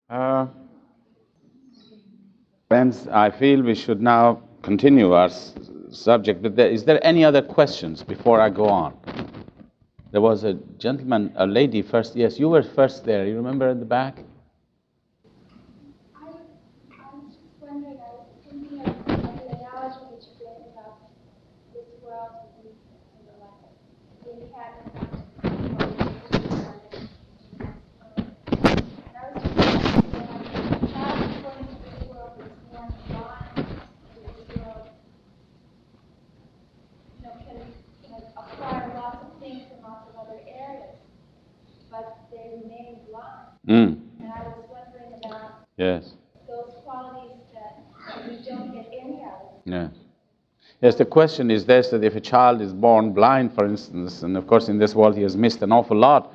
Friends, I feel we should now continue our subject, but is there any other questions before I go on? There was a gentleman, a lady first. Yes, you were first there. You remember in the back? I was just wondering, I was thinking of an analogy that you gave about this world and the inhabitants. And I was just wondering, how going to this world is more blind to this world, can acquire lots of things in lots of other areas, but they remain blind. And I was wondering about those qualities that we don't get any out of. Yes, the question is this, that if a child is born blind, for instance, and of course in this world he has missed an awful lot,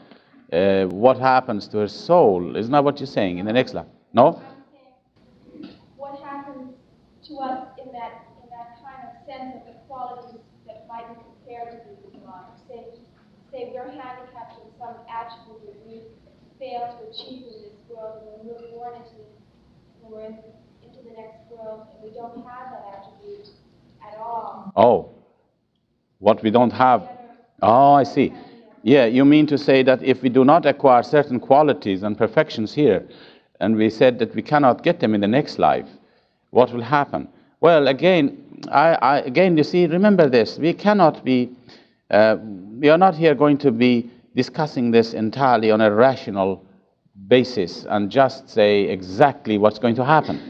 what happens to her soul? Isn't that what you're saying in the next life? No? I'm saying, what happens to us in that kind of sense of the qualities that might be compared to being blind? Say we're handicapped in some attribute that we fail to achieve in this world, and when we're born into the next world, and we don't have that attribute at all. Oh, what we don't have. Oh, I see. Yeah, you mean to say that if we do not acquire certain qualities and perfections here, and we said that we cannot get them in the next life, what will happen? Well, again, again, you see, remember this, we cannot be, we are not here going to be discussing this entirely on a rational basis and just say exactly what's going to happen.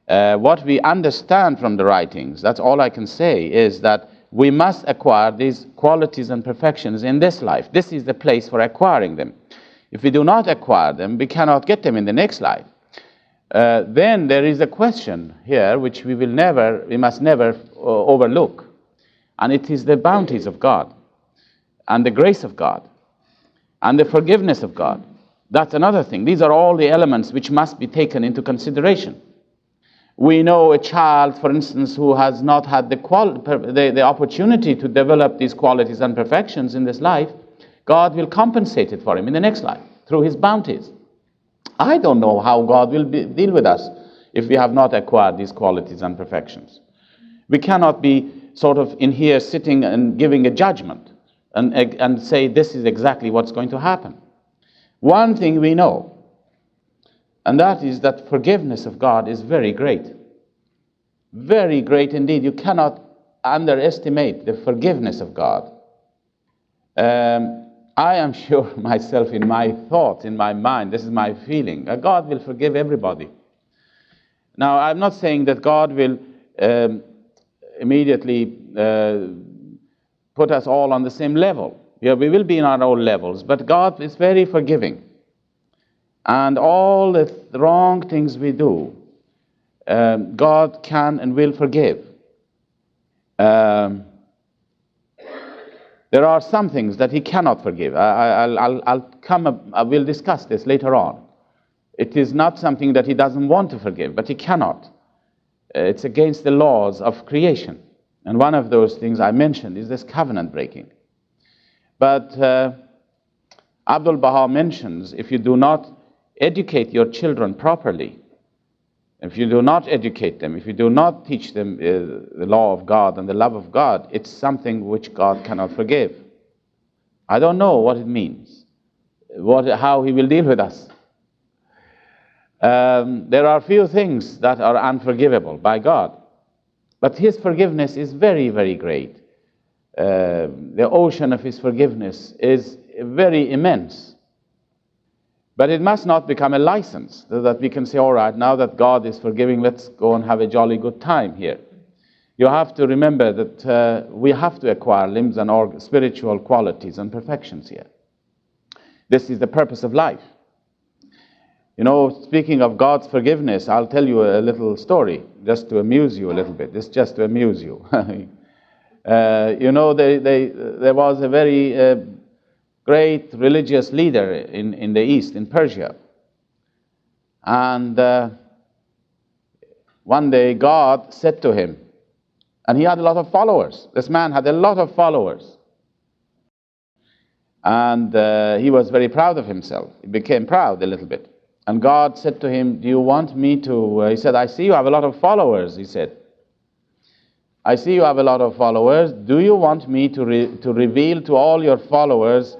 What we understand from the writings, that's all I can say, is that we must acquire these qualities and perfections in this life. This is the place for acquiring them. If we do not acquire them, we cannot get them in the next life. Then there is a question here which we must never overlook. And it is the bounties of God, and the grace of God, and the forgiveness of God. That's another thing. These are all the elements which must be taken into consideration. We know a child, for instance, who has not had the opportunity to develop these qualities and perfections in this life. God will compensate it for him in the next life through his bounties. I don't know how God will deal with us if we have not acquired these qualities and perfections. We cannot be sort of in here sitting and giving a judgment and say this is exactly what's going to happen. One thing we know, and that is that forgiveness of God is very great. Very great indeed. You cannot underestimate the forgiveness of God. I am sure myself, in my thoughts, in my mind, this is my feeling, that God will forgive everybody. Now, I'm not saying that God will immediately put us all on the same level. Yeah, we will be in our own levels, but God is very forgiving. And all the wrong things we do, God can and will forgive. There are some things that he cannot forgive. We'll discuss this later on. It is not something that he doesn't want to forgive, but he cannot. It's against the laws of creation. And one of those things I mentioned is this covenant breaking. But Abdul-Baha mentions, if you do not educate your children properly, if you do not educate them, if you do not teach them the law of God and the love of God, it's something which God cannot forgive. I don't know what it means, how he will deal with us. There are few things that are unforgivable by God, but his forgiveness is very, very great. The ocean of his forgiveness is very immense. But it must not become a license, so that we can say, all right, now that God is forgiving, let's go and have a jolly good time here. You have to remember that we have to acquire limbs and spiritual qualities and perfections here. This is the purpose of life. You know, speaking of God's forgiveness, I'll tell you a little story, just to amuse you a little bit. This is just to amuse you. You know, there was a very great religious leader in the East, in Persia. And one day God said to him, and he had a lot of followers. This man had a lot of followers. And he was very proud of himself. He became proud a little bit. And God said to him, do you want me to, he said, I see you have a lot of followers, he said. I see you have a lot of followers. Do you want me to reveal to all your followers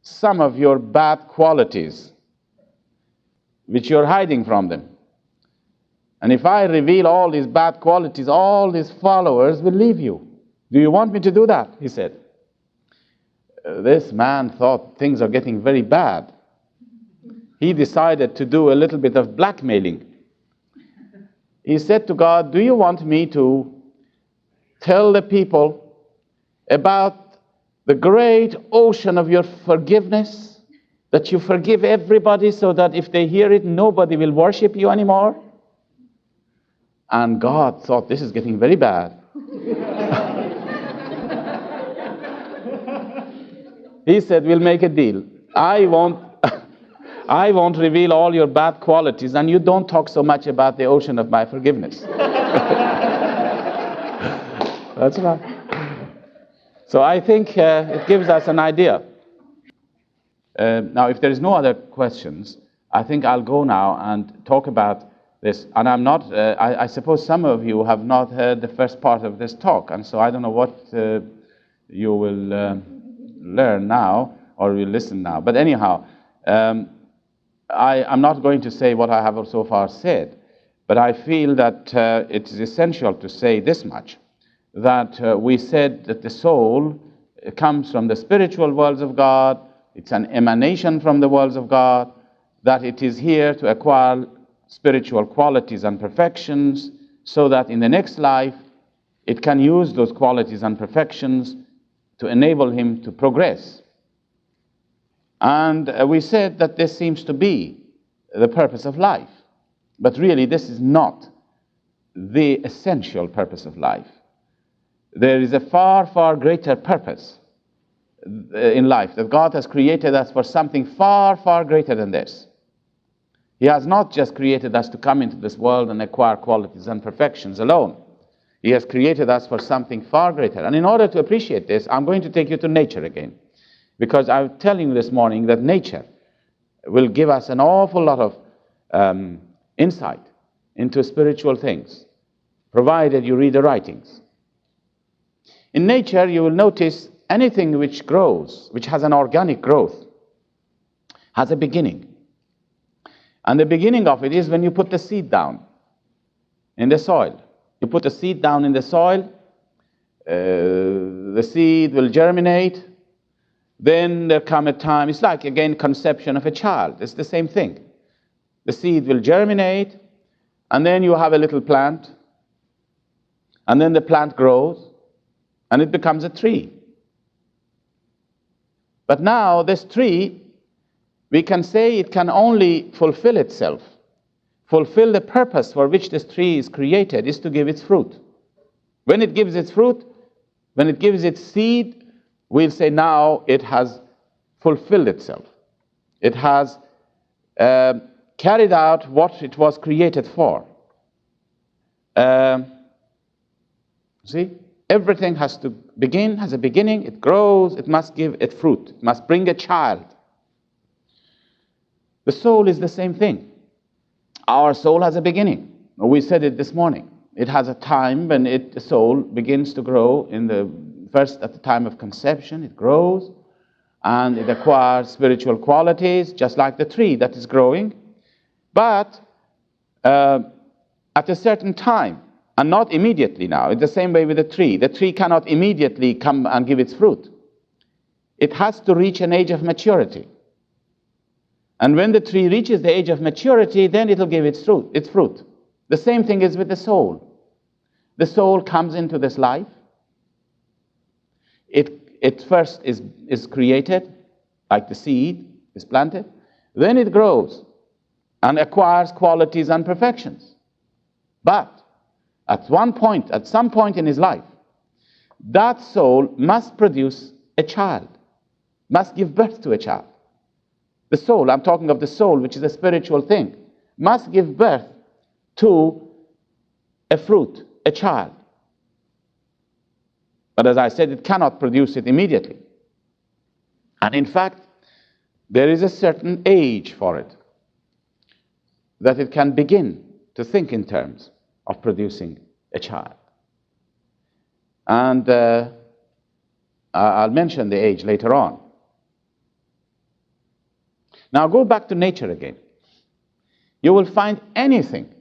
some of your bad qualities, which you're hiding from them? And if I reveal all these bad qualities, all these followers will leave you. Do you want me to do that? He said. This man thought things are getting very bad. He decided to do a little bit of blackmailing. He said to God, do you want me to tell the people about the great ocean of your forgiveness, that you forgive everybody so that if they hear it, nobody will worship you anymore? And God thought, this is getting very bad. He said, we'll make a deal. I won't reveal all your bad qualities, and you don't talk so much about the ocean of my forgiveness. That's right. So I think it gives us an idea. Now, if there is no other questions, I think I'll go now and talk about this. And I'm not, I suppose some of you have not heard the first part of this talk, and so I don't know what you will learn now or will listen now. But anyhow, I'm not going to say what I have so far said, but I feel that it is essential to say this much, that we said that the soul comes from the spiritual worlds of God, it's an emanation from the worlds of God, that it is here to acquire spiritual qualities and perfections, so that in the next life it can use those qualities and perfections to enable him to progress. And we said that this seems to be the purpose of life. But really, this is not the essential purpose of life. There is a far, far greater purpose in life, that God has created us for something far, far greater than this. He has not just created us to come into this world and acquire qualities and perfections alone. He has created us for something far greater. And in order to appreciate this, I'm going to take you to nature again. Because I was telling you this morning that nature will give us an awful lot of insight into spiritual things, provided you read the writings. In nature, you will notice anything which grows, which has an organic growth, has a beginning. And the beginning of it is when you put the seed down in the soil. You put the seed down in the soil, the seed will germinate. Then there come a time, it's like, again, conception of a child. It's the same thing. The seed will germinate, and then you have a little plant, and then the plant grows, and it becomes a tree. But now, this tree, we can say it can only fulfill itself. Fulfill the purpose for which this tree is created is to give its fruit. When it gives its fruit, when it gives its seed, we'll say now it has fulfilled itself. It has carried out what it was created for. See, everything has to begin, has a beginning, it grows, it must give it fruit, it must bring a child. The soul is the same thing. Our soul has a beginning. We said it this morning. It has a time when the soul begins to grow. First, at the time of conception, it grows, and it acquires spiritual qualities, just like the tree that is growing. But at a certain time, and not immediately now. It's the same way with the tree. The tree cannot immediately come and give its fruit. It has to reach an age of maturity. And when the tree reaches the age of maturity, then it'll give its fruit. The same thing is with the soul. The soul comes into this life. It first is created, like the seed is planted. Then it grows and acquires qualities and perfections. But at some point in his life, that soul must produce a child, must give birth to a child. The soul, I'm talking of the soul, which is a spiritual thing, must give birth to a fruit, a child. But as I said, it cannot produce it immediately. And in fact, there is a certain age for it. that it can begin to think in terms of producing a child. And I'll mention the age later on. Now go back to nature again. You will find anything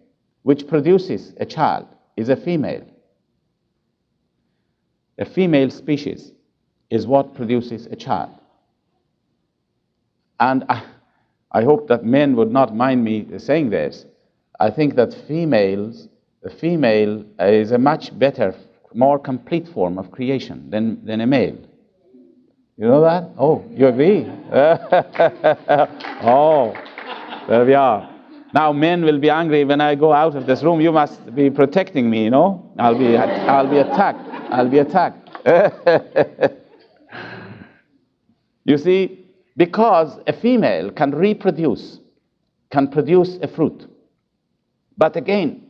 which produces a child is a female. A female species is what produces a child. And I hope that men would not mind me saying this. I think that the female is a much better, more complete form of creation than a male. You know that? Oh, you agree? Oh, there we are. Now men will be angry when I go out of this room. You must be protecting me, you know? I'll be attacked. I'll be attacked. You see, because a female can reproduce, can produce a fruit. But again,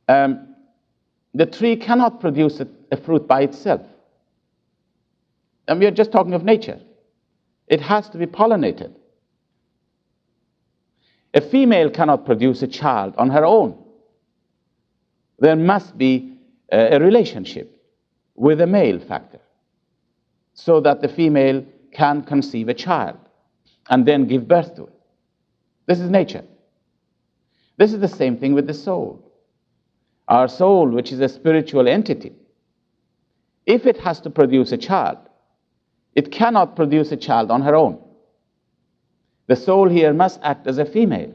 the tree cannot produce a fruit by itself. And we are just talking of nature. It has to be pollinated. A female cannot produce a child on her own. There must be a relationship with a male factor so that the female can conceive a child and then give birth to it. This is nature. This is the same thing with the soul. Our soul, which is a spiritual entity, if it has to produce a child, it cannot produce a child on her own. The soul here must act as a female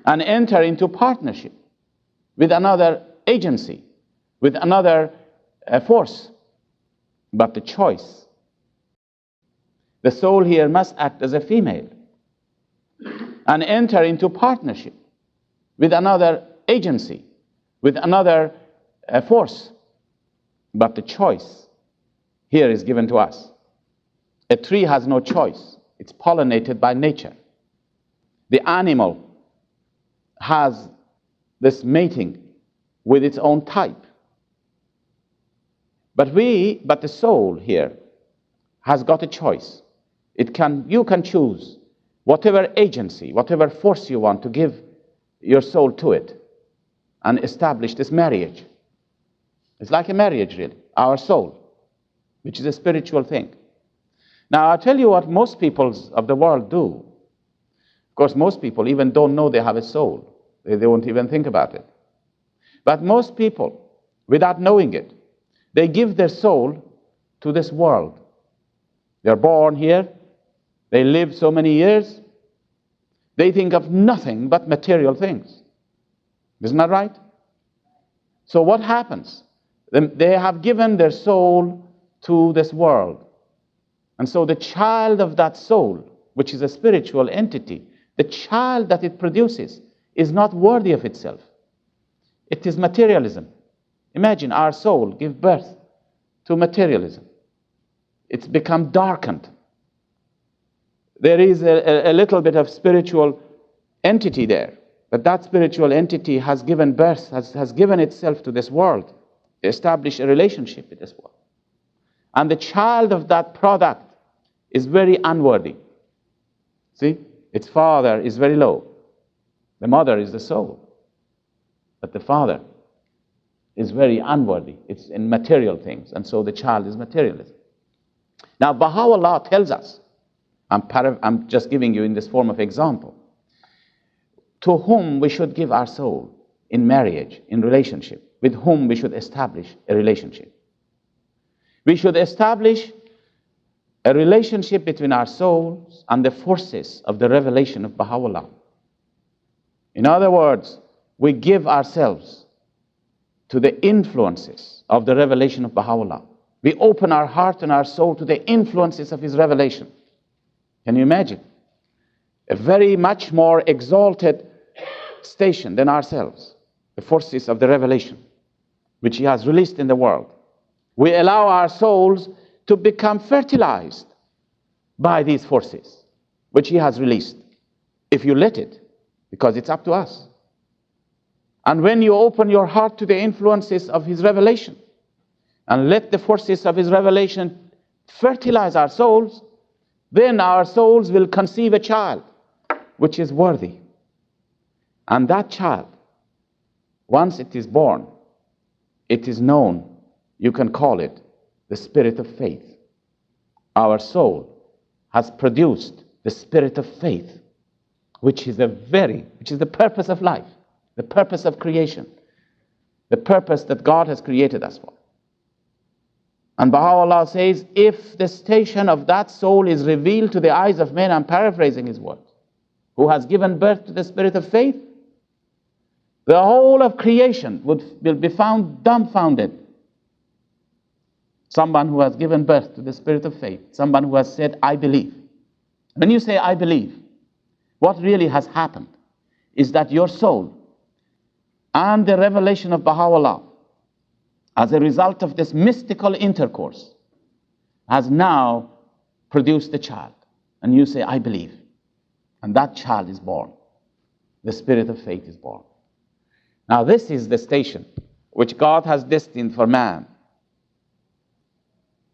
and enter into partnership with another agency, with another force. But the choice, the soul here must act as a female and enter into partnership with another agency, with another force. But the choice here is given to us. A tree has no choice. It's pollinated by nature. The animal has this mating with its own type. But the soul here has got a choice. You can choose whatever agency, whatever force you want to give your soul to it and establish this marriage. It's like a marriage, really, our soul, which is a spiritual thing. Now, I'll tell you what most peoples of the world do. Of course, most people even don't know they have a soul. They won't even think about it. But most people, without knowing it, they give their soul to this world. They're born here. They live so many years. They think of nothing but material things. Isn't that right? So what happens? They have given their soul to this world. And so the child of that soul, which is a spiritual entity, the child that it produces is not worthy of itself. It is materialism. Imagine our soul give birth to materialism. It's become darkened. There is a little bit of spiritual entity there, but that spiritual entity has given birth, has given itself to this world, to establish a relationship with this world. And the child of that product is very unworthy. See, its father is very low. The mother is the soul. But the father is very unworthy. It's in material things. And so the child is materialism. Now, Baha'u'llah tells us, I'm just giving you in this form of example, to whom we should give our soul in marriage, in relationship, with whom we should establish a relationship. We should establish a relationship between our souls and the forces of the revelation of Baha'u'llah. In other words, we give ourselves to the influences of the revelation of Baha'u'llah. We open our heart and our soul to the influences of his revelation. Can you imagine? A very much more exalted station than ourselves. The forces of the revelation, which he has released in the world. We allow our souls to become fertilized by these forces, which he has released, if you let it, because it's up to us. And when you open your heart to the influences of his revelation, and let the forces of his revelation fertilize our souls, then our souls will conceive a child which is worthy, And that child, once it is born, it is known, you can call it the spirit of faith. Our soul has produced the spirit of faith, which is the purpose of life, the purpose of creation, the purpose that God has created us for. And Baha'u'llah says, if the station of that soul is revealed to the eyes of men, I'm paraphrasing his words, who has given birth to the spirit of faith, the whole of creation will be found dumbfounded. Someone who has given birth to the spirit of faith, someone who has said, I believe. When you say, I believe, what really has happened is that your soul and the revelation of Baha'u'llah, as a result of this mystical intercourse, has now produced a child. And you say, I believe. And that child is born. The spirit of faith is born. Now this is the station which God has destined for man,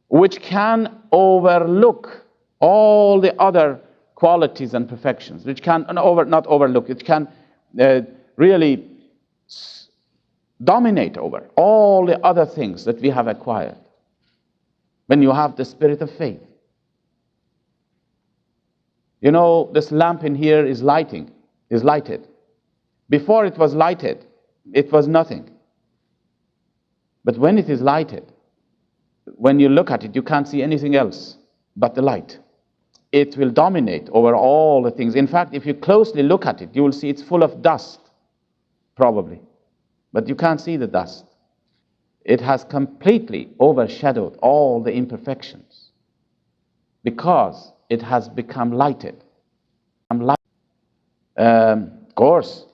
which can overlook all the other qualities and perfections, which can not overlook, it can really dominate over all the other things that we have acquired when you have the spirit of faith. You know, this lamp in here is lighted. Before it was lighted, it was nothing. But when it is lighted, when you look at it, you can't see anything else but the light. It will dominate over all the things. In fact, if you closely look at it, you will see it's full of dust, probably. But you can't see the dust. It has completely overshadowed all the imperfections because it has become lighted. Of course,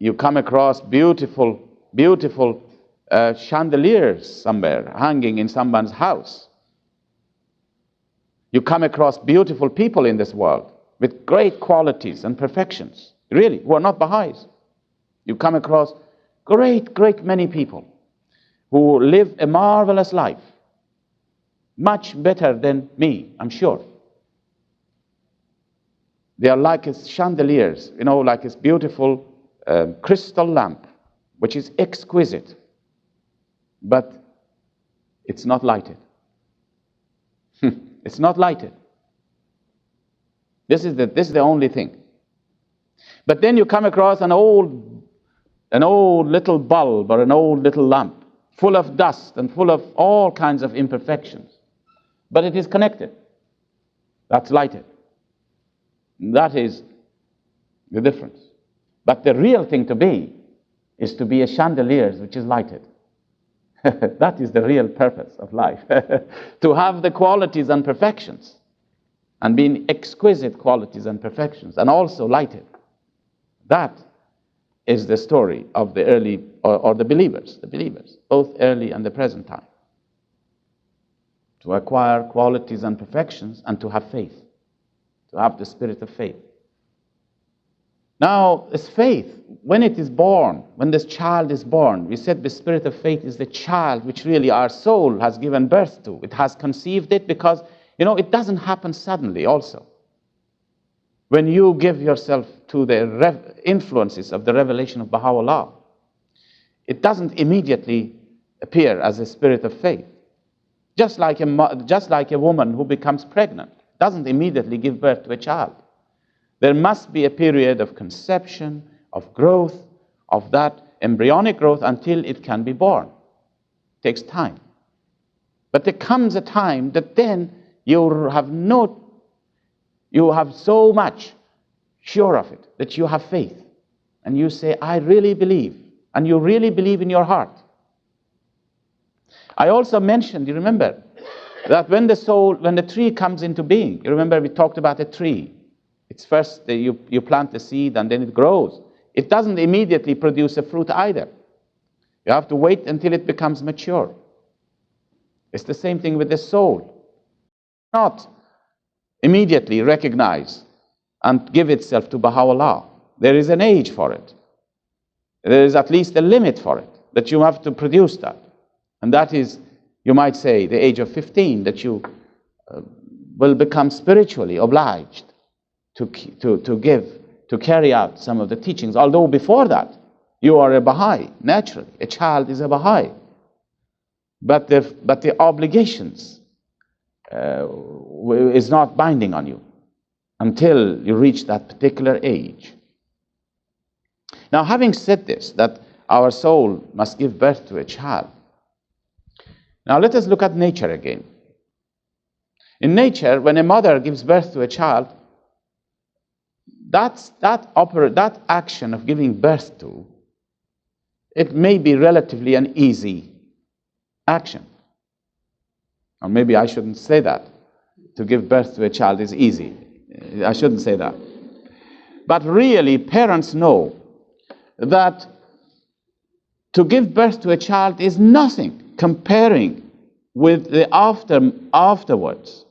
you come across beautiful chandeliers somewhere hanging in someone's house. You come across beautiful people in this world with great qualities and perfections, really, who are not Baha'is. You come across great many people who live a marvelous life, much better than me, I'm sure. They are like as chandeliers, you know, like this beautiful crystal lamp, which is exquisite, but it's not lighted. It's not lighted. This is the only thing. But then you come across an old little bulb or an old little lamp, full of dust and full of all kinds of imperfections. But it is connected. That's lighted. That is the difference. But the real thing to be is to be a chandelier which is lighted. That is the real purpose of life. To have the qualities and perfections, and being exquisite qualities and perfections, and also lighted. That is the story of the early, or the believers, both early and the present time. To acquire qualities and perfections and to have faith, to have the spirit of faith. Now, this faith, when it is born, when this child is born, we said the spirit of faith is the child which really our soul has given birth to. It has conceived it because, you know, it doesn't happen suddenly also. When you give yourself to the influences of the revelation of Baha'u'llah, it doesn't immediately appear as a spirit of faith. Just like a woman who becomes pregnant doesn't immediately give birth to a child. There must be a period of conception, of growth, of that embryonic growth until it can be born. It takes time. But there comes a time that then you have so much sure of it that you have faith. And you say, I really believe. And you really believe in your heart. I also mentioned, you remember, that when the tree comes into being, you remember we talked about a tree. It's first you plant the seed and then it grows. It doesn't immediately produce a fruit either. You have to wait until it becomes mature. It's the same thing with the soul. Not immediately recognize and give itself to Baha'u'llah. There is an age for it. There is at least a limit for it, that you have to produce that. And that is, you might say, the age of 15, that you will become spiritually obliged to give to carry out some of the teachings. Although before that, you are a Baha'i, naturally. A child is a Baha'i. But the obligations is not binding on you until you reach that particular age. Now, having said this, that our soul must give birth to a child, now let us look at nature again. In nature, when a mother gives birth to a child, that action of giving birth to, it may be relatively an easy action. Or maybe I shouldn't say that. To give birth to a child is easy. I shouldn't say that. But really, parents know that to give birth to a child is nothing comparing with the afterwards.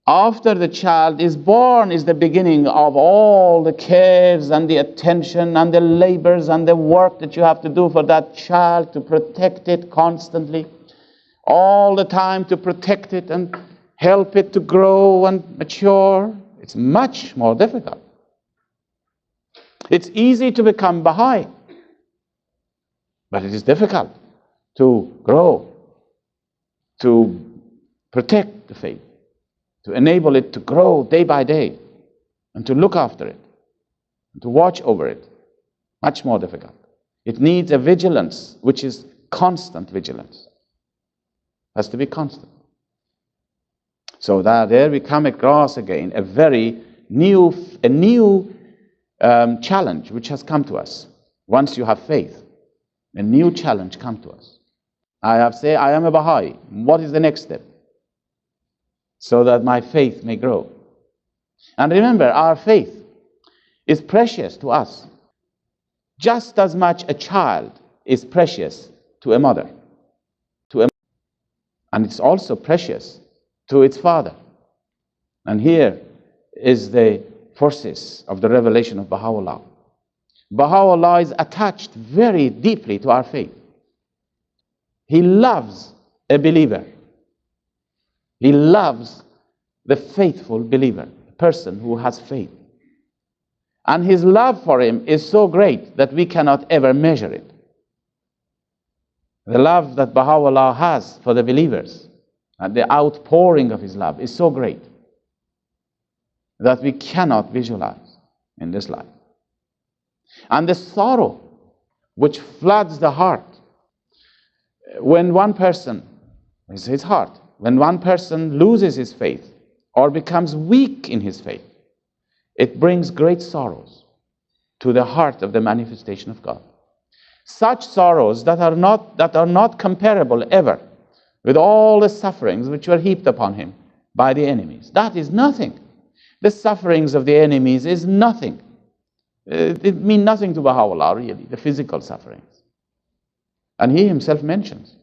After the child is born is the beginning of all the cares and the attention and the labors and the work that you have to do for that child, to protect it constantly, all the time to protect it and help it to grow and mature. It's much more difficult. It's easy to become Baha'i, but it is difficult to grow, to protect the faith, to enable it to grow day by day, and to look after it, and to watch over it. Much more difficult. It needs a vigilance, which is constant vigilance. Has to be constant. So that there we come across again a very new challenge which has come to us. Once you have faith, a new challenge comes to us. I am a Baha'i. What is the next step? So that my faith may grow. And remember, our faith is precious to us, just as much a child is precious to a mother. And it's also precious to its father. And here is the forces of the revelation of Baha'u'llah. Baha'u'llah is attached very deeply to our faith. He loves a believer. He loves the faithful believer, the person who has faith. And his love for him is so great that we cannot ever measure it. The love that Baha'u'llah has for the believers and the outpouring of his love is so great that we cannot visualize in this life. And the sorrow which floods the heart when one person, it's his heart, when one person loses his faith or becomes weak in his faith, it brings great sorrows to the heart of the manifestation of God. Such sorrows that are not comparable ever with all the sufferings which were heaped upon him by the enemies. That is nothing. The sufferings of the enemies is nothing. It means nothing to Baha'u'llah, really, the physical sufferings. And he himself mentions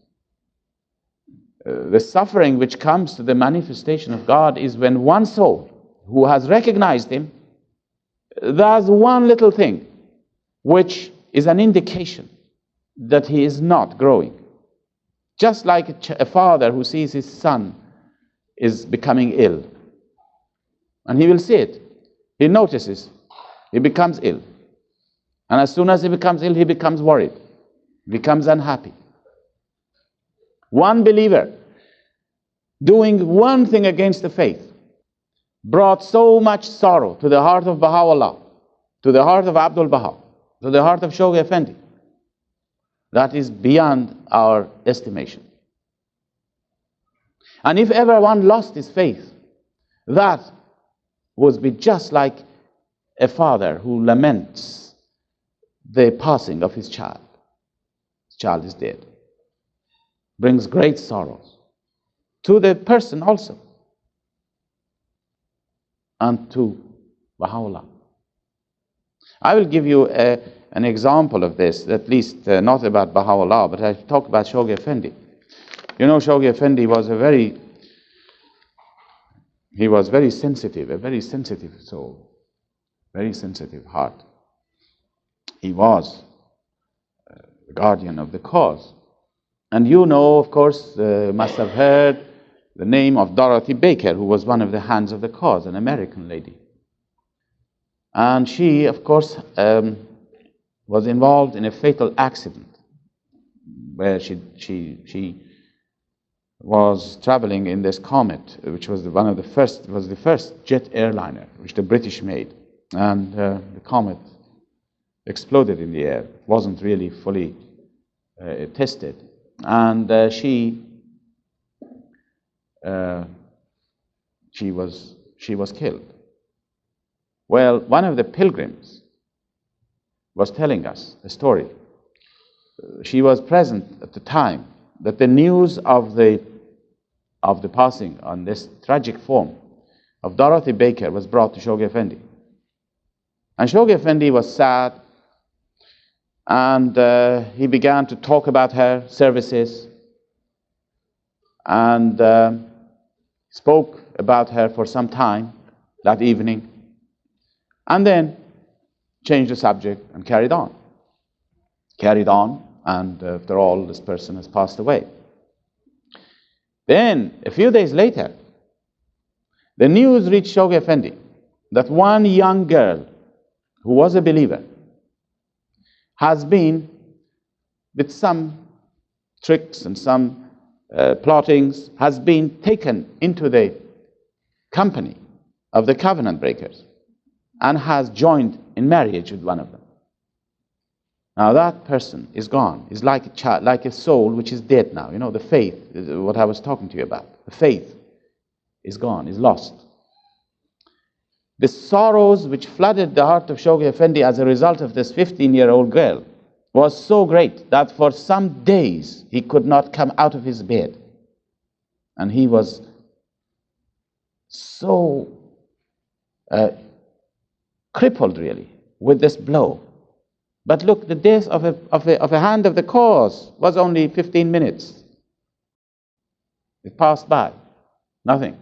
the suffering which comes to the manifestation of God is when one soul who has recognized him does one little thing which is an indication that he is not growing. Just like a father who sees his son is becoming ill. And he will see it. He notices. He becomes ill. And as soon as he becomes ill, he becomes worried. He becomes unhappy. One believer doing one thing against the faith brought so much sorrow to the heart of Baha'u'llah, to the heart of Abdul Baha, to the heart of Shoghi Effendi. That is beyond our estimation. And if ever one lost his faith, that would be just like a father who laments the passing of his child. His child is dead. Brings great sorrows to the person also, and to Baha'u'llah. I will give you an example of this, at least not about Baha'u'llah, but I talk about Shoghi Effendi. You know, Shoghi Effendi was very sensitive, a very sensitive soul, very sensitive heart. He was the guardian of the cause. And you know, of course, must have heard the name of Dorothea Baker, who was one of the hands of the cause, an American lady. And she, of course, was involved in a fatal accident where she was traveling in this Comet, which was the first jet airliner which the British made, and the Comet exploded in the air. It wasn't really fully tested, and she was killed. Well, one of the pilgrims was telling us a story. She was present at the time that the news of the passing on this tragic form of Dorothea Baker was brought to Shoghi Effendi. And Shoghi Effendi was sad, and he began to talk about her services and spoke about her for some time that evening, and then changed the subject and carried on. And after all, this person has passed away. Then, a few days later, the news reached Shoghi Effendi that one young girl who was a believer has been, with some tricks and some plottings, has been taken into the company of the covenant breakers and has joined in marriage with one of them. Now that person is gone. Is like a child, like a soul which is dead now. You know, the faith, what I was talking to you about. The faith is gone, is lost. The sorrows which flooded the heart of Shoghi Effendi as a result of this 15-year-old girl was so great that for some days he could not come out of his bed. And he was so crippled, really, with this blow. But look, the death of a hand of the cause was only 15 minutes. It passed by. Nothing.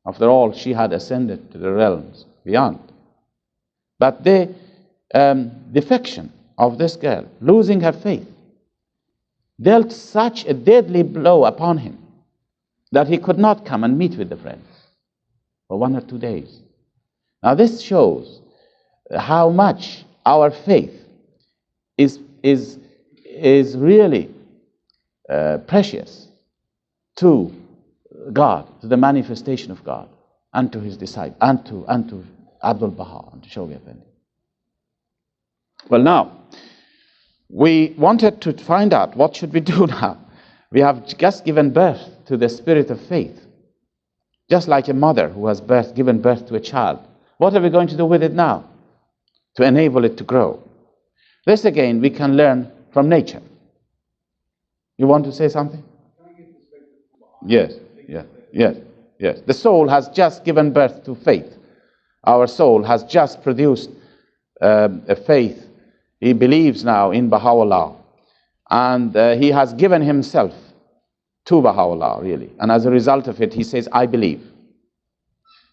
After all, she had ascended to the realms beyond. But the defection of this girl, losing her faith, dealt such a deadly blow upon him that he could not come and meet with the friends for 1 or 2 days. Now this shows how much our faith is really precious to God, to the manifestation of God, and to his disciple, and to Abdul Baha, and to Shoghi Effendi. Well, now, we wanted to find out what should we do now. We have just given birth to the spirit of faith, just like a mother who has given birth to a child. What are we going to do with it now to enable it to grow? This again we can learn from nature. You want to say something? Yes. The soul has just given birth to faith. Our soul has just produced a faith. He believes now in Baha'u'llah, and he has given himself to Baha'u'llah, really. And as a result of it, he says, I believe.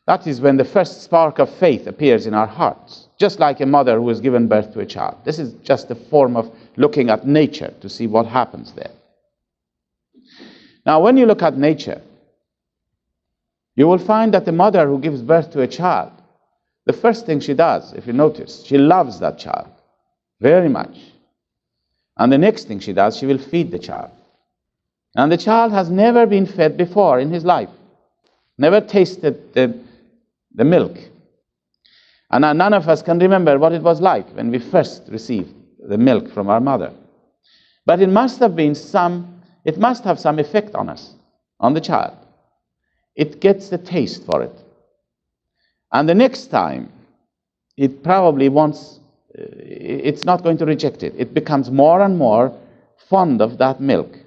That is when the first spark of faith appears in our hearts, just like a mother who has given birth to a child. This is just a form of looking at nature to see what happens there. Now, when you look at nature, you will find that the mother who gives birth to a child, the first thing she does, if you notice, she loves that child very much. And the next thing she does, she will feed the child. And the child has never been fed before in his life, never tasted the milk. And none of us can remember what it was like when we first received the milk from our mother. But it must have some effect on us, on the child. It gets the taste for it. And the next time, it probably it's not going to reject it. It becomes more and more fond of that milk,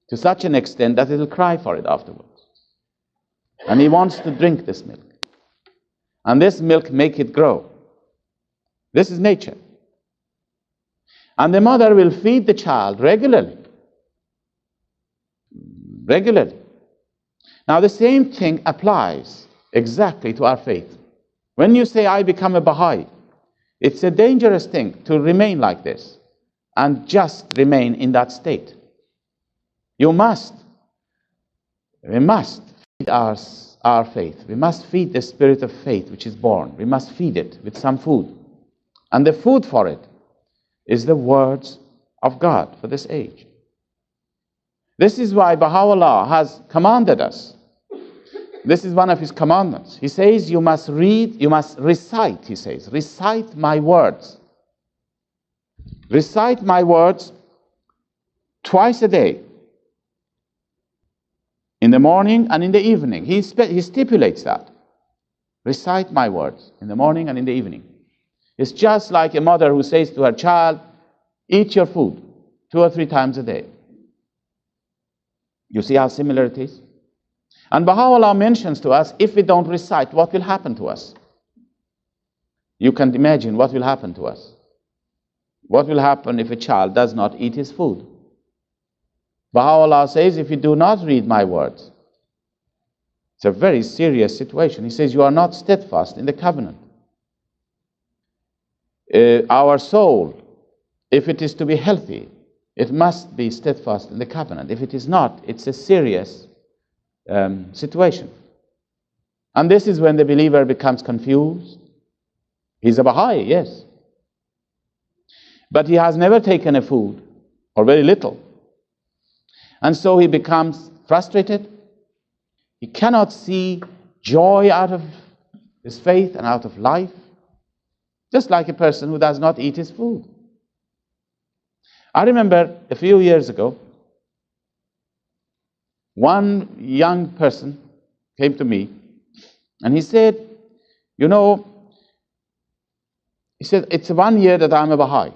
to such an extent that it will cry for it afterwards. And he wants to drink this milk. And this milk makes it grow. This is nature. And the mother will feed the child regularly. Now the same thing applies exactly to our faith. When you say, I become a Baha'i, it's a dangerous thing to remain like this and just remain in that state. We must feed our faith. We must feed the spirit of faith which is born. We must feed it with some food. And the food for it is the words of God for this age. This is why Baha'u'llah has commanded us. This is one of his commandments. He says, you must read, you must recite, he says, recite my words. Recite my words twice a day, in the morning and in the evening. He stipulates that. Recite my words in the morning and in the evening. It's just like a mother who says to her child, eat your food 2 or 3 times a day. You see how similar it is? And Baha'u'llah mentions to us, if we don't recite, what will happen to us? You can imagine what will happen to us. What will happen if a child does not eat his food? Baha'u'llah says, if you do not read my words, it's a very serious situation. He says, you are not steadfast in the covenant. Our soul, if it is to be healthy, it must be steadfast in the covenant. If it is not, it's a serious situation. And this is when the believer becomes confused. He's a Baha'i, yes. But he has never taken a food, or very little. And so he becomes frustrated. He cannot see joy out of his faith and out of life. Just like a person who does not eat his food. I remember a few years ago, one young person came to me and he said, it's 1 year that I'm a Baha'i,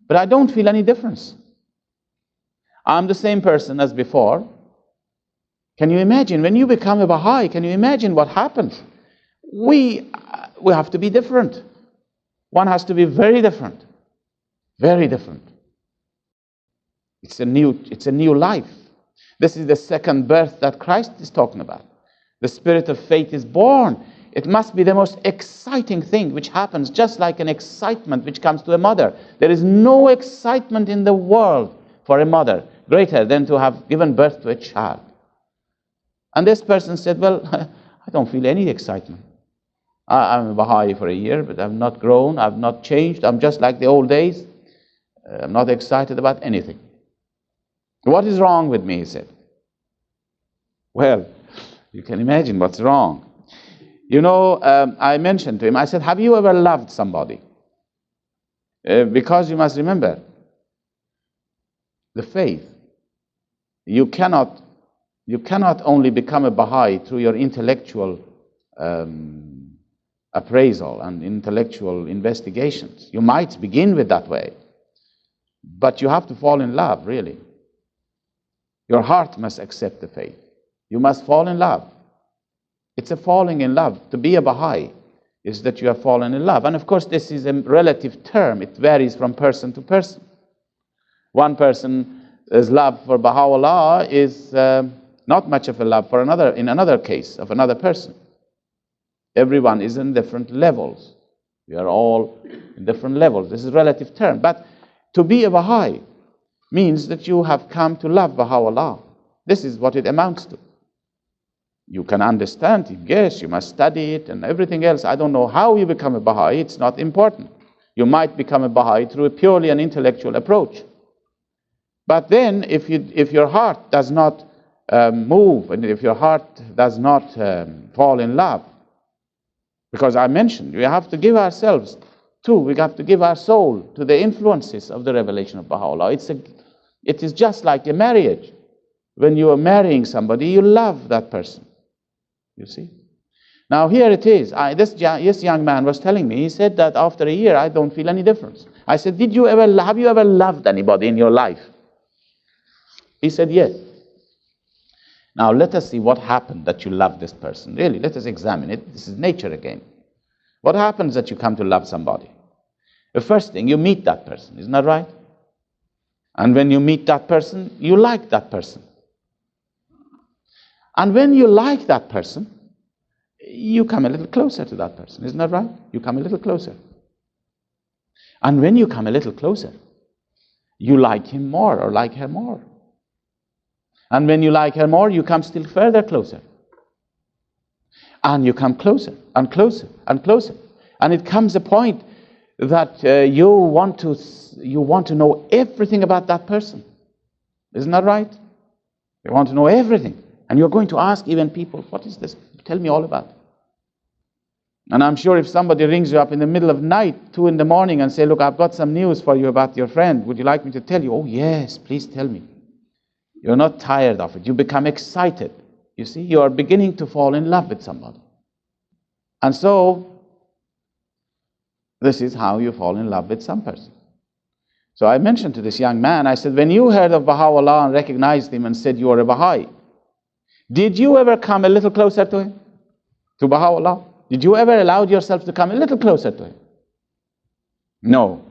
but I don't feel any difference. I'm the same person as before. Can you imagine, when you become a Baha'i, can you imagine what happens? We have to be different. One has to be very different. Very different. It's a new life. This is the second birth that Christ is talking about. The spirit of faith is born. It must be the most exciting thing which happens, just like an excitement which comes to a mother. There is no excitement in the world for a mother greater than to have given birth to a child. And this person said, well, I don't feel any excitement. I'm a Baha'i for a year, but I've not grown, I've not changed. I'm just like the old days. I'm not excited about anything. What is wrong with me, he said. Well, you can imagine what's wrong. I mentioned to him, I said, have you ever loved somebody? Because you must remember, the faith, you cannot only become a Baha'i through your intellectual appraisal and intellectual investigations. You might begin with that way, but you have to fall in love, really. Your heart must accept the faith. You must fall in love. It's a falling in love. To be a Baha'i is that you have fallen in love. And of course, this is a relative term. It varies from person to person. One person's love for Baha'u'llah is not much of a love for another, in another case, of another person. Everyone is in different levels. We are all in different levels. This is a relative term. But to be a Baha'i means that you have come to love Baha'u'llah. This is what it amounts to. You can understand it, yes, you must study it and everything else. I don't know how you become a Baha'i, it's not important. You might become a Baha'i through a purely an intellectual approach. But then, if your heart does not move, and if your heart does not fall in love, because I mentioned, we have to give ourselves we have to give our soul to the influences of the revelation of Baha'u'llah. It is just like a marriage. When you are marrying somebody, you love that person. You see? Now here it is. This young man was telling me, he said that after a year, I don't feel any difference. I said, have you ever loved anybody in your life? He said, yes. Now let us see what happened that you love this person. Really, let us examine it. This is nature again. What happens that you come to love somebody? The first thing, you meet that person. Isn't that right? And when you meet that person, you like that person. And when you like that person, you come a little closer to that person. Isn't that right? You come a little closer. And when you come a little closer, you like him more or like her more. And when you like her more, you come still further closer. And you come closer and closer and closer. And it comes a point that you want to know everything about that person. Isn't that right? You want to know everything. And you're going to ask even people, what is this? Tell me all about it. And I'm sure if somebody rings you up in the middle of night, 2 in the morning, and say, look, I've got some news for you about your friend. Would you like me to tell you? Oh, yes, please tell me. You're not tired of it. You become excited. You see, you are beginning to fall in love with somebody. And so, this is how you fall in love with some person. So I mentioned to this young man, I said, when you heard of Baha'u'llah and recognized him and said you are a Baha'i, did you ever come a little closer to him? To Baha'u'llah? Did you ever allow yourself to come a little closer to him? No.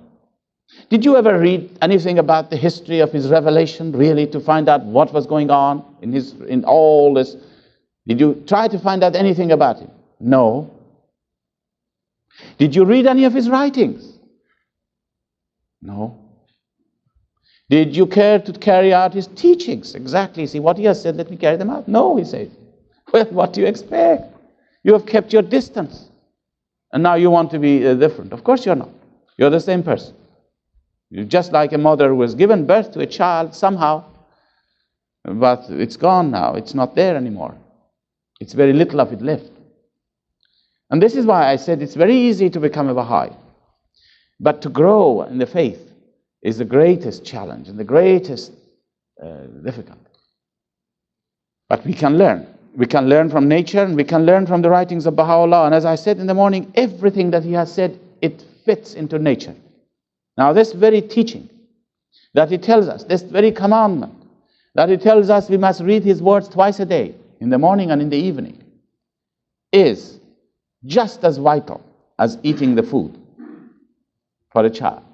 Did you ever read anything about the history of his revelation, really, to find out what was going on in all this? Did you try to find out anything about him? No. Did you read any of his writings? No. Did you care to carry out his teachings? Exactly. See what he has said, let me carry them out. No, he said. Well, what do you expect? You have kept your distance. And now you want to be different. Of course you're not. You're the same person. You're just like a mother who has given birth to a child somehow, but it's gone now. It's not there anymore. It's very little of it left. And this is why I said it's very easy to become a Baha'i. But to grow in the faith is the greatest challenge and the greatest difficulty. But we can learn. We can learn from nature and we can learn from the writings of Baha'u'llah. And as I said in the morning, everything that he has said, it fits into nature. Now this very teaching that he tells us, this very commandment that he tells us we must read his words twice a day, in the morning and in the evening, is just as vital as eating the food for a child.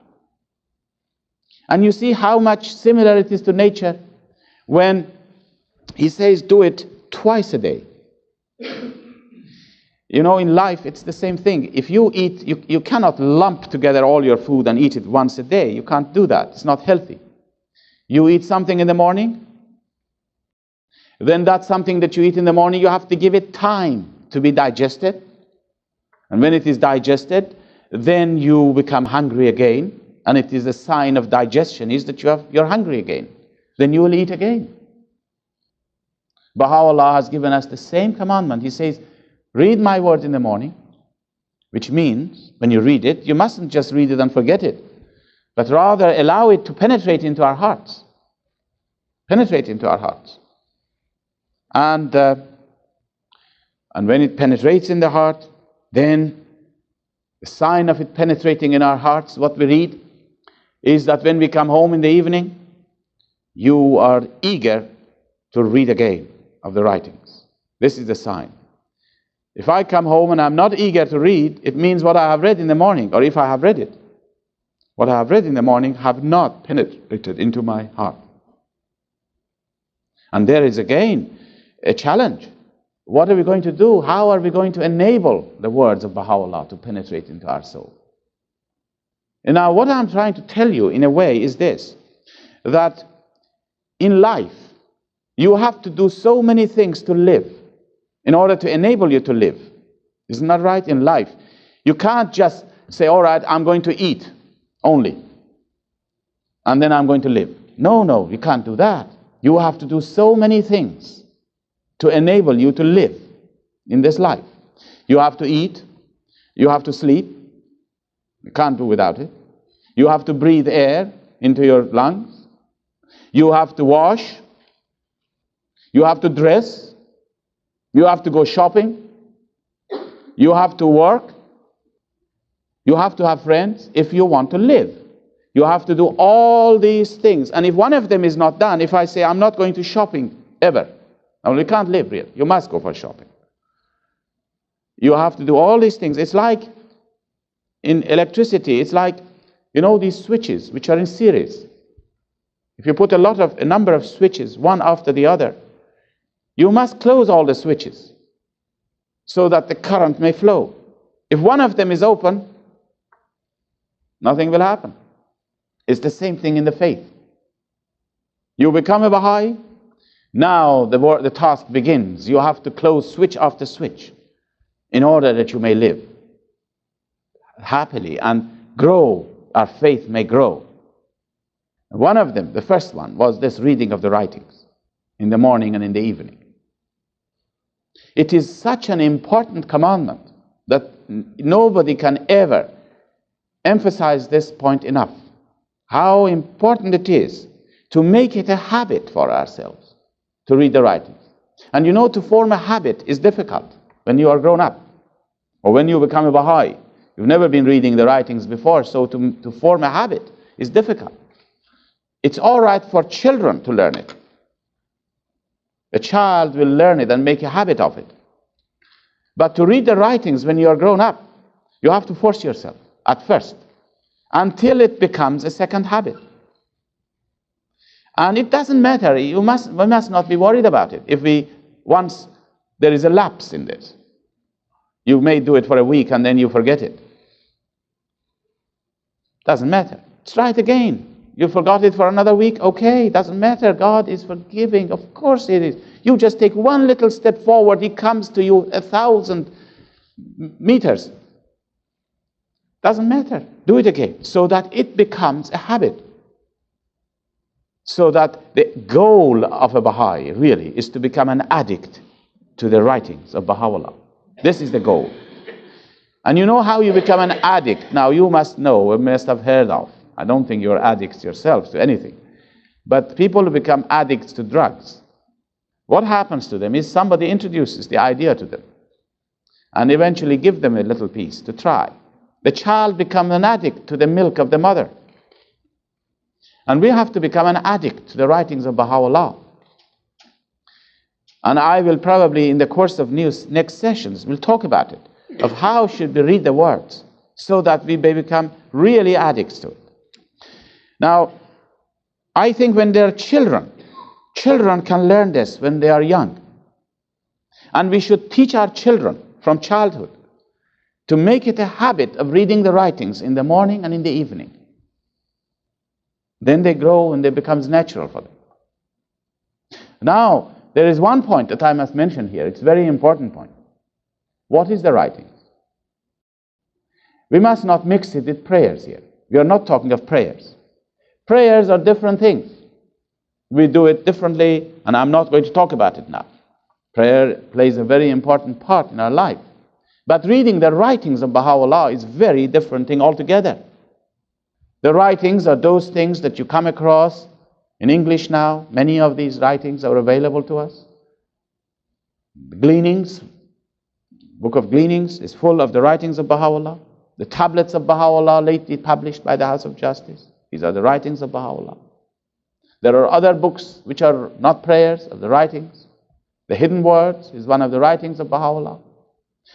And you see how much similar it is to nature when he says do it twice a day. You know, in life it's the same thing. If you eat, you cannot lump together all your food and eat it once a day. You can't do that. It's not healthy. You eat something in the morning, then that something that you eat in the morning, you have to give it time to be digested. And when it is digested, then you become hungry again. And it is a sign of digestion is that you're hungry again. Then you will eat again. Baha'u'llah has given us the same commandment. He says, read my word in the morning, which means when you read it, you mustn't just read it and forget it, but rather allow it to penetrate into our hearts. Penetrate into our hearts. And when it penetrates in the heart, then the sign of it penetrating in our hearts, what we read, is that when we come home in the evening, you are eager to read again of the writings. This is the sign. If I come home and I'm not eager to read, it means what I have read in the morning, or if I have read it, what I have read in the morning have not penetrated into my heart. And there is again a challenge. What are we going to do? How are we going to enable the words of Baha'u'llah to penetrate into our soul? And now what I'm trying to tell you in a way is this, that in life you have to do so many things to live in order to enable you to live. Isn't that right? In life, you can't just say, all right, I'm going to eat only, and then I'm going to live. No, you can't do that. You have to do so many things to enable you to live in this life. You have to eat, you have to sleep, you can't do without it. You have to breathe air into your lungs. You have to wash. You have to dress. You have to go shopping. You have to work. You have to have friends if you want to live. You have to do all these things. And if one of them is not done, if I say I'm not going to shopping ever, now you can't live really. You must go for shopping. You have to do all these things. It's like in electricity, it's like, you know, these switches which are in series. If you put a number of switches, one after the other, you must close all the switches so that the current may flow. If one of them is open, nothing will happen. It's the same thing in the faith. You become a Baha'i, now the task begins. You have to close switch after switch. in order that you may live happily and grow, our faith may grow. One of them, the first one, was this reading of the writings in the morning and in the evening. It is such an important commandment that nobody can ever emphasize this point enough. How important it is to make it a habit for ourselves to read the writings. And you know, to form a habit is difficult when you are grown up or when you become a Baha'i. You've never been reading the writings before, so to form a habit is difficult. It's all right for children to learn it. A child will learn it and make a habit of it. But to read the writings when you are grown up, you have to force yourself at first until it becomes a second habit. And it doesn't matter, we must not be worried about it. If once there is a lapse in this, you may do it for a week and then you forget it. Doesn't matter. Try it again. You forgot it for another week, okay, doesn't matter. God is forgiving, of course it is. You just take one little step forward, He comes to you 1,000 meters. Doesn't matter. Do it again, so that it becomes a habit. So that the goal of a Baha'i really is to become an addict to the writings of Baha'u'llah. This is the goal. And you know how you become an addict? Now you must know, you must have heard of. I don't think you're addicts yourselves to anything. But people who become addicts to drugs, what happens to them is somebody introduces the idea to them and eventually give them a little piece to try. The child becomes an addict to the milk of the mother. And we have to become an addict to the writings of Baha'u'llah. And I will probably, in the course of next sessions, will talk about it, of how should we read the words so that we may become really addicts to it. Now, I think when they're children can learn this when they are young. And we should teach our children from childhood to make it a habit of reading the writings in the morning and in the evening. Then they grow and it becomes natural for them. Now, there is one point that I must mention here. It's a very important point. What is the writings? We must not mix it with prayers here. We are not talking of prayers. Prayers are different things. We do it differently, and I'm not going to talk about it now. Prayer plays a very important part in our life. But reading the writings of Baha'u'llah is a very different thing altogether. The writings are those things that you come across in English now. Many of these writings are available to us. The Gleanings, Book of Gleanings is full of the writings of Baha'u'llah. The tablets of Baha'u'llah lately published by the House of Justice. These are the writings of Baha'u'llah. There are other books which are not prayers, of the writings. The Hidden Words is one of the writings of Baha'u'llah.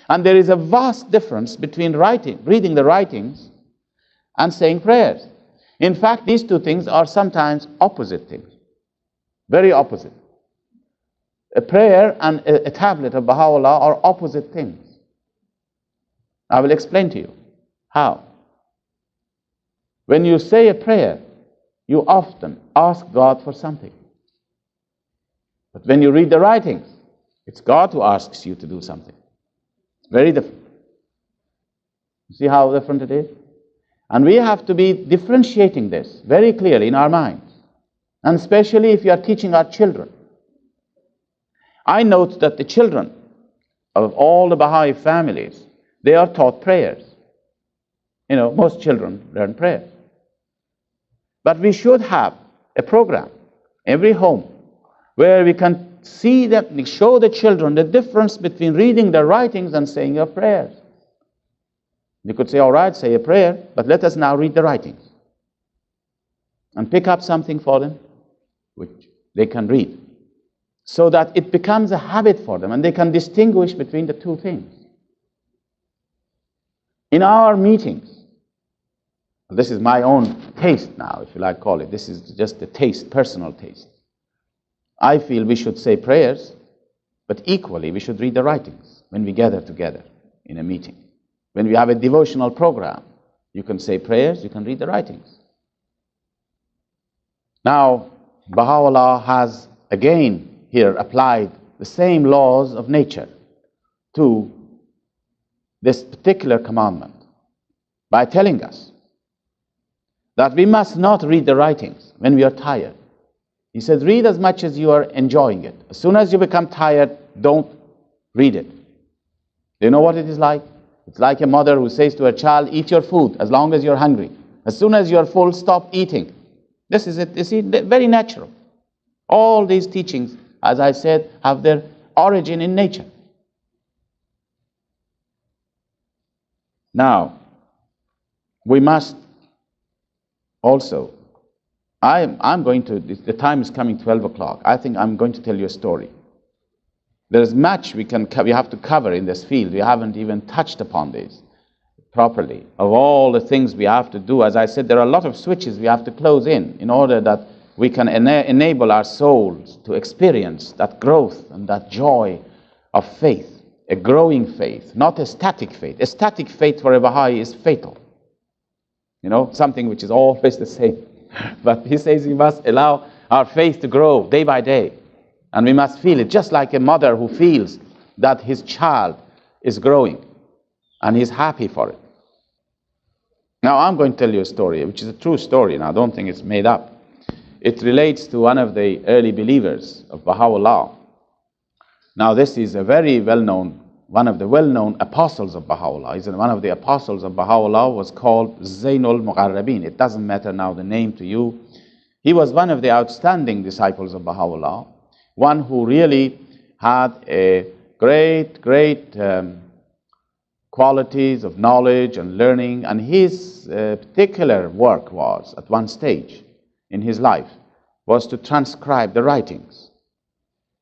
And there is a vast difference between reading the writings and saying prayers. In fact, these two things are sometimes opposite things. Very opposite. A prayer and a tablet of Baha'u'llah are opposite things. I will explain to you how. When you say a prayer, you often ask God for something. But when you read the writings, it's God who asks you to do something. Very different. You see how different it is? And we have to be differentiating this very clearly in our minds. And especially if you are teaching our children. I note that the children of all the Baha'i families, they are taught prayers. You know, most children learn prayers. But we should have a program, every home, where we can see them, show the children the difference between reading the writings and saying your prayers. You could say, all right, say a prayer, but let us now read the writings. And pick up something for them, which they can read. So that it becomes a habit for them, and they can distinguish between the two things. In our meetings, this is my own taste now, if you like call it. This is just a taste, personal taste. I feel we should say prayers, but equally we should read the writings when we gather together in a meeting. When we have a devotional program, you can say prayers, you can read the writings. Now, Baha'u'llah has again here applied the same laws of nature to this particular commandment by telling us that we must not read the writings when we are tired. He said, read as much as you are enjoying it. As soon as you become tired, don't read it. Do you know what it is like? It's like a mother who says to her child, eat your food as long as you're hungry. As soon as you're full, stop eating. This is it. You see, very natural. All these teachings, as I said, have their origin in nature. Now, we must also, I'm going to, the time is coming 12 o'clock. I think I'm going to tell you a story. There's much we have to cover in this field. We haven't even touched upon this properly. Of all the things we have to do, as I said, there are a lot of switches we have to close in order that we can enable our souls to experience that growth and that joy of faith, a growing faith, not a static faith. A static faith for a Baha'i is fatal. You know, something which is always the same. But he says we must allow our faith to grow day by day. And we must feel it, just like a mother who feels that his child is growing and he's happy for it. Now, I'm going to tell you a story, which is a true story, and I don't think it's made up. It relates to one of the early believers of Baha'u'llah. Now, this is a very well-known, one of the well-known apostles of Baha'u'llah. One of the apostles of Baha'u'llah was called Zainul Muqarrabin. It doesn't matter now the name to you. He was one of the outstanding disciples of Baha'u'llah, one who really had a great qualities of knowledge and learning, and his particular work was, at one stage in his life, was to transcribe the writings.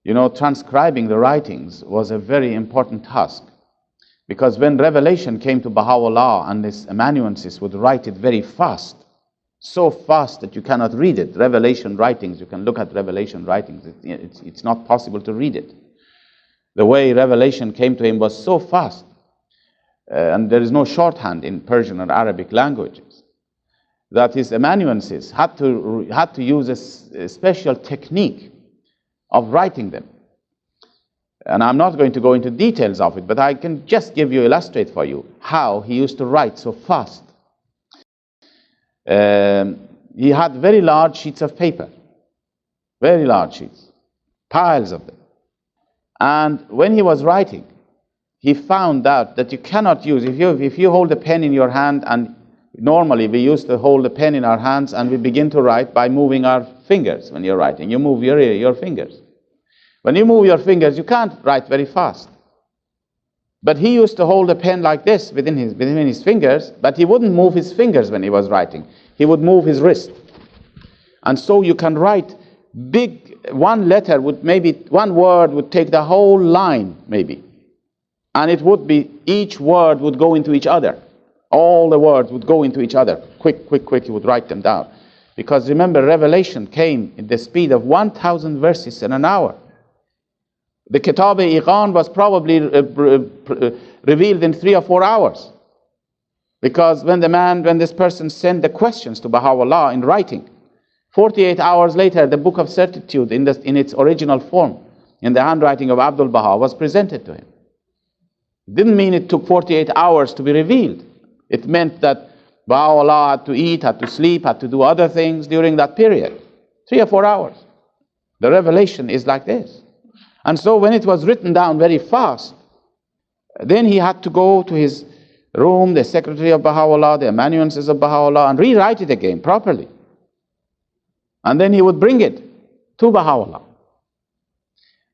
You know, transcribing the writings was a very important task, because when revelation came to Baha'u'llah and his amanuensis would write it very fast, so fast that you cannot read it. Revelation writings, you can look at revelation writings, it's not possible to read it. The way revelation came to him was so fast, and there is no shorthand in Persian or Arabic languages, that his amanuensis had to use a special technique of writing them. And I'm not going to go into details of it, but I can just illustrate for you how he used to write so fast. He had very large sheets of paper, very large sheets, piles of them. And when he was writing, he found out that you cannot use, if you hold a pen in your hand, and normally we used to hold a pen in our hands and we begin to write by moving our fingers. When you're writing, you move your fingers. When you move your fingers, you can't write very fast. But he used to hold a pen like this within his fingers, but he wouldn't move his fingers when he was writing. He would move his wrist. And so you can write big, one letter would maybe, one word would take the whole line maybe. And it would be, each word would go into each other. All the words would go into each other. Quick, he would write them down. Because remember, revelation came at the speed of 1,000 verses in an hour. The Kitab-e-Iqan was probably revealed in 3 or 4 hours. Because when this person sent the questions to Baha'u'llah in writing, 48 hours later, the Book of Certitude in its original form, in the handwriting of Abdul Baha, was presented to him. It didn't mean it took 48 hours to be revealed. It meant that Baha'u'llah had to eat, had to sleep, had to do other things during that period. 3 or 4 hours. The revelation is like this. And so when it was written down very fast, then he had to go to his room, the secretary of Baha'u'llah, the amanuensis of Baha'u'llah, and rewrite it again properly. And then he would bring it to Baha'u'llah.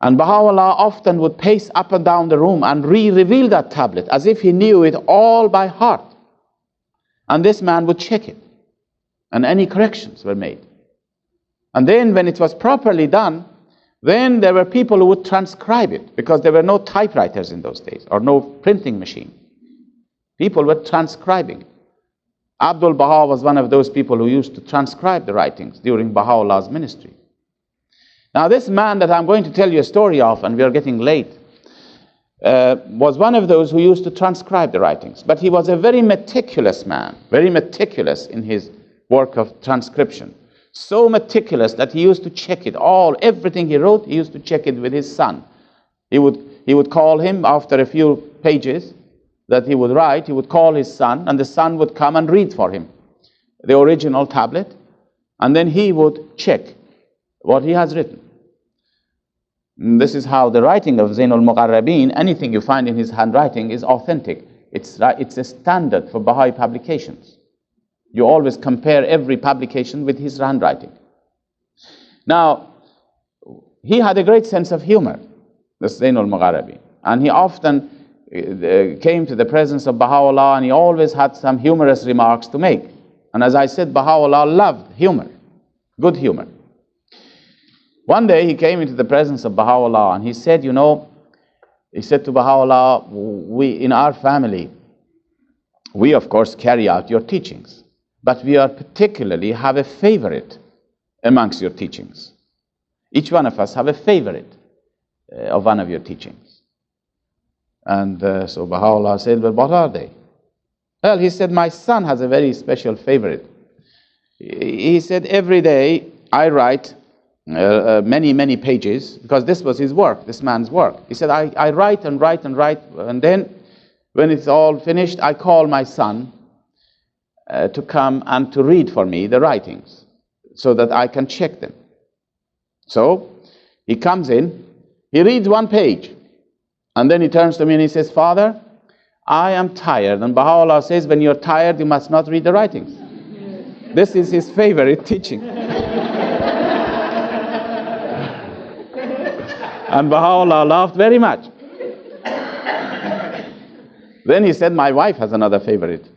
And Baha'u'llah often would pace up and down the room and reveal that tablet as if he knew it all by heart. And this man would check it, and any corrections were made. And then when it was properly done, then there were people who would transcribe it, because there were no typewriters in those days, or no printing machine. People were transcribing it. Abdul Baha was one of those people who used to transcribe the writings during Baha'u'llah's ministry. Now this man that I'm going to tell you a story of, and we are getting late, was one of those who used to transcribe the writings. But he was a very meticulous man, very meticulous in his work of transcription. So meticulous that he used to check it all, everything he wrote, he used to check it with his son. He would call him after a few pages, that he would write, he would call his son, and the son would come and read for him the original tablet, and then he would check what he has written. And this is how the writing of Zainul Muqarrabin, anything you find in his handwriting is authentic. It's a standard for Baha'i publications. You always compare every publication with his handwriting. Now, he had a great sense of humor, this Zainul Muqarrabin, and he often came to the presence of Baha'u'llah, and he always had some humorous remarks to make. And as I said, Baha'u'llah loved humor, good humor. One day he came into the presence of Baha'u'llah, and he said, you know, he said to Baha'u'llah, we in our family, we of course carry out your teachings, but we are particularly have a favorite amongst your teachings. Each one of us have a favorite of one of your teachings. And so Baha'u'llah said, well, what are they? Well, he said, my son has a very special favorite. He said, every day I write many, many pages, because this was his work, this man's work. He said, I write and write and write, and then when it's all finished, I call my son to come and to read for me the writings so that I can check them. So he comes in, he reads one page, and then he turns to me and he says, Father, I am tired. And Baha'u'llah says, when you're tired, you must not read the writings. This is his favorite teaching. And Baha'u'llah laughed very much. Then he said, my wife has another favorite.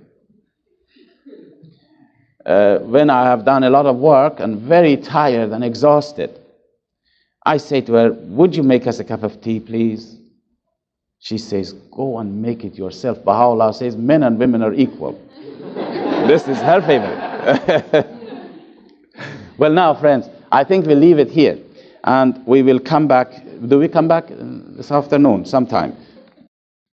When I have done a lot of work and very tired and exhausted, I say to her, would you make us a cup of tea, please? She says, go and make it yourself. Baha'u'llah says, men and women are equal. This is her favorite. Well, now, friends, I think we'll leave it here. And we will come back. Do we come back this afternoon sometime?